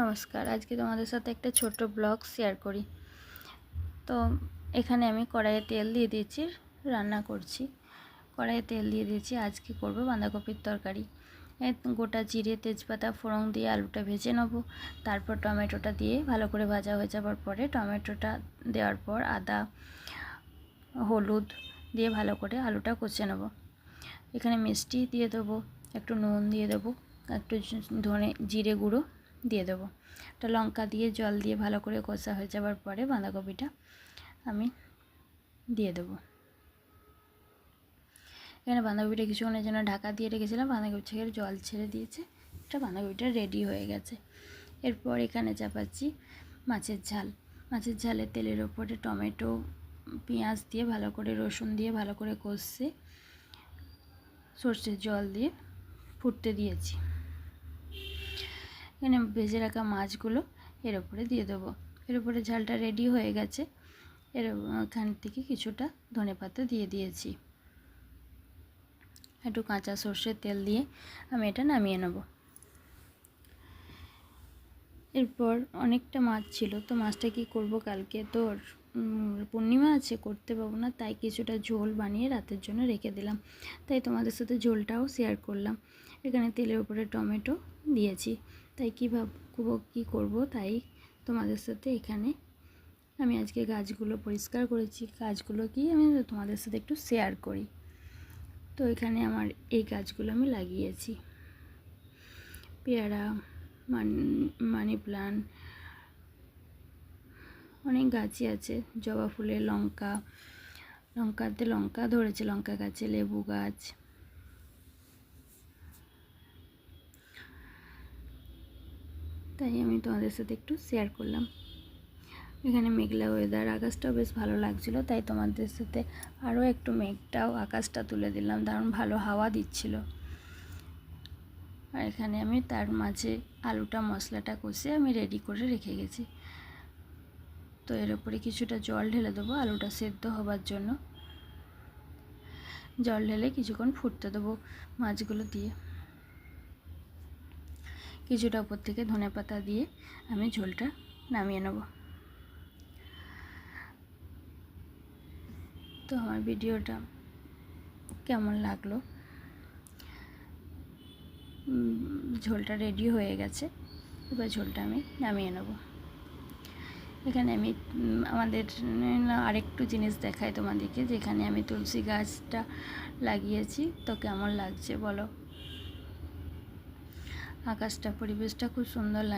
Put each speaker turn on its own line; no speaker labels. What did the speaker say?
নমস্কার, আজকে তোমাদের সাথে একটা ছোট্ট ব্লগ শেয়ার করি। তো এখানে আমি কড়াইয়ে তেল দিয়ে দিয়েছি, রান্না করছি। কড়াইয়ে তেল দিয়ে দিয়েছি, আজকে করব বাঁধাকপির তরকারি। গোটা জিরে তেজপাতা ফোড়ন দিয়ে আলুটা ভেজে নেব। তারপর টমেটোটা দিয়ে ভালো করে ভাজা হয়ে যাওয়ার পরে টমেটোটা দেওয়ার পর আদা হলুদ দিয়ে ভালো করে আলুটা কষে নেব। এখানে মিষ্টি দিয়ে দেবো, একটু নুন দিয়ে দেবো, একটু জিরে গুঁড়ো দিয়ে দেবো, একটা লঙ্কা দিয়ে জল দিয়ে ভালো করে কষা হয়ে যাওয়ার পরে বাঁধাকপিটা আমি দিয়ে দেবো। এখানে বাঁধাকপিটা কিছুক্ষণের জন্য ঢাকা দিয়ে রেখেছিলাম, বাঁধাকপি থেকে জল ছেড়ে দিয়েছে, এটা বাঁধাকপিটা রেডি হয়ে গেছে। এরপর এখানে চাপাচ্ছি মাছের ঝাল। মাছের ঝালের তেলের ওপরে টমেটো পেঁয়াজ দিয়ে ভালো করে রসুন দিয়ে ভালো করে কষে সর্ষের জল দিয়ে ফুটতে দিয়েছি। এখানে ভেজে রাখা মাছগুলো এর উপরে দিয়ে দেবো। এর উপরে ঝালটা রেডি হয়ে গেছে। এখান থেকে কিছুটা ধনেপাতা দিয়ে দিয়েছি, একটু কাঁচা সর্ষের তেল দিয়ে আমি এটা নামিয়ে নেব। এরপর অনেকটা মাছ ছিল, তো মাছটা কি করব, কালকে তো পূর্ণিমা আছে, করতে পারবো না, তাই কিছুটা ঝোল বানিয়ে রাতের জন্য রেখে দিলাম। তাই তোমাদের সাথে ঝোলটাও শেয়ার করলাম। এখানে তেলের উপরে টমেটো দিয়েছি, তাই কী করব তাই তোমাদের সাথে এখানে আমি আজকে গাছগুলো পরিষ্কার করেছি, গাছগুলো কি আমি তোমাদের সাথে একটু শেয়ার করি। তো এখানে আমার এই গাছগুলো আমি লাগিয়েছি, পেয়ারা, মানি প্লান্ট, অনেক গাছই আছে, জবা ফুলের লঙ্কাতে লঙ্কা ধরেছে, লঙ্কা গাছে লেবু গাছ। তাই আমি তোমাদের সাথে একটু শেয়ার করলাম। এখানে মেঘলা ওয়েদার, আকাশটাও বেশ ভালো লাগছিলো, তাই তোমাদের সাথে আরও একটু মেঘটাও আকাশটা তুলে দিলাম, দারুণ ভালো হাওয়া দিচ্ছিল। আর এখানে আমি তার মাঝে আলুটা মশলাটা কষে আমি রেডি করে রেখে গেছি। তো এর উপরে কিছুটা জল ঢেলে দেবো আলুটা সেদ্ধ হবার জন্য। জল ঢেলে কিছুক্ষণ ফুটতে দেবো মাছগুলো দিয়ে। কিছুটা উপর থেকে ধনেপাতা দিয়ে আমি ঝোলটা নামিয়ে নেব। তো আমার ভিডিওটা কেমন লাগলো, ঝোলটা রেডি হয়ে গেছে, এবার ঝোলটা আমি নামিয়ে নেব। এখানে আমি আমাদের আরেকটু জিনিস দেখাই তোমাদেরকে, যেখানে আমি তুলসী গাছটা লাগিয়েছি। তো কেমন লাগছে বলো, আকাশটা পরিবেশটা খুব সুন্দর লাগছে।